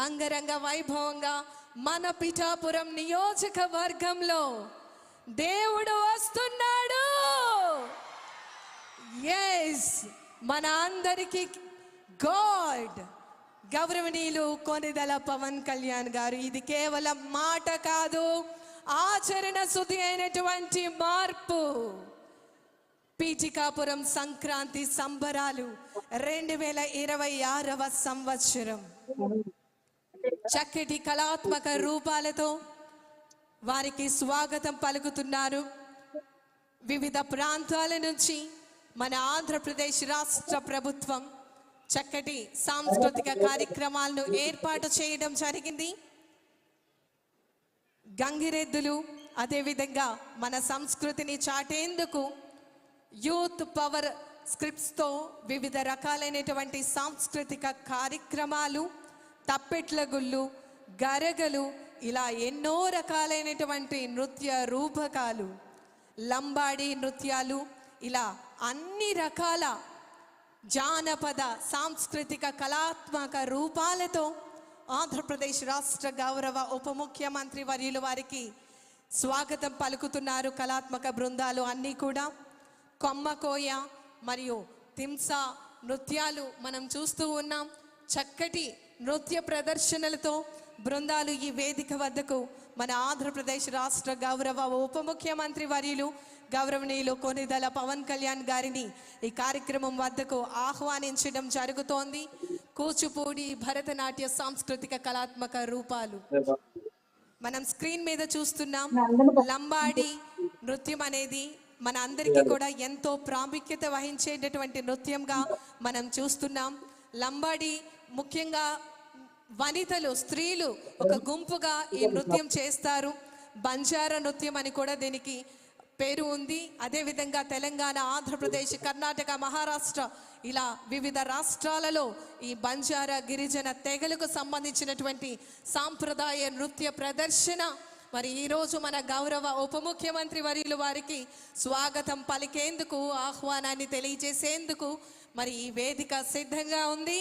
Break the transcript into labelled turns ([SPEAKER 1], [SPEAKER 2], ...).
[SPEAKER 1] అంగరంగ వైభవంగా మన పిఠాపురం నియోజకవర్గంలో దేవుడు వస్తున్నాడు. ఎస్, మన అందరికీ గాడ్ గౌరవనీయులు కొనిదెల పవన్ కళ్యాణ్ గారు. ఇది కేవలం మాట కాదు, ఆచరణ శుద్ధి అయినటువంటి మార్పు. పీఠికాపురం సంక్రాంతి సంబరాలు 2026వ సంవత్సరం చక్కటి కళాత్మక రూపాలతో వారికి స్వాగతం పలుకుతున్నారు. వివిధ ప్రాంతాల నుంచి మన ఆంధ్రప్రదేశ్ రాష్ట్ర ప్రభుత్వం చక్కటి సాంస్కృతిక కార్యక్రమాలను ఏర్పాటు చేయడం జరిగింది. గంగిరెద్దులు, అదేవిధంగా మన సంస్కృతిని చాటేందుకు యూత్ పవర్ స్క్రిప్ట్స్తో వివిధ రకాలైనటువంటి సాంస్కృతిక కార్యక్రమాలు, తప్పెట్ల గుళ్ళు, గరగలు, ఇలా ఎన్నో రకాలైనటువంటి నృత్య రూపకాలు, లంబాడి నృత్యాలు, ఇలా అన్ని రకాల జానపద సాంస్కృతిక కళాత్మక రూపాలతో ఆంధ్రప్రదేశ్ రాష్ట్ర గౌరవ ఉప ముఖ్యమంత్రి వర్యులు వారికి స్వాగతం పలుకుతున్నారు. కళాత్మక బృందాలు అన్నీ కూడా కొమ్మకోయ మరియు తింసా నృత్యాలు మనం చూస్తూ ఉన్నాం. చక్కటి నృత్య ప్రదర్శనలతో బృందాలు ఈ వేదిక వద్దకు మన ఆంధ్రప్రదేశ్ రాష్ట్ర గౌరవ ఉప ముఖ్యమంత్రి వర్యులు గౌరవనీయులు కొనిదెల పవన్ కళ్యాణ్ గారిని ఈ కార్యక్రమం వద్దకు ఆహ్వానించడం జరుగుతోంది. కూచిపూడి, భరతనాట్య సాంస్కృతిక కళాత్మక రూపాలు మనం స్క్రీన్ మీద చూస్తున్నాం. లంబాడి నృత్యం అనేది మన అందరికీ కూడా ఎంతో ప్రాముఖ్యత వహించేటటువంటి నృత్యంగా మనం చూస్తున్నాం. లంబాడి ముఖ్యంగా వనితలు, స్త్రీలు ఒక గుంపుగా ఈ నృత్యం చేస్తారు. బంజారా నృత్యం అని కూడా దీనికి పేరు ఉంది. అదేవిధంగా తెలంగాణ, ఆంధ్రప్రదేశ్, కర్ణాటక, మహారాష్ట్ర ఇలా వివిధ రాష్ట్రాలలో ఈ బంజారా గిరిజన తెగలకు సంబంధించినటువంటి సాంప్రదాయ నృత్య ప్రదర్శన. మరి ఈరోజు మన గౌరవ ఉప ముఖ్యమంత్రి వర్యులు వారికి స్వాగతం పలికేందుకు, ఆహ్వానాన్ని తెలియజేసేందుకు మరి ఈ వేదిక సిద్ధంగా ఉంది.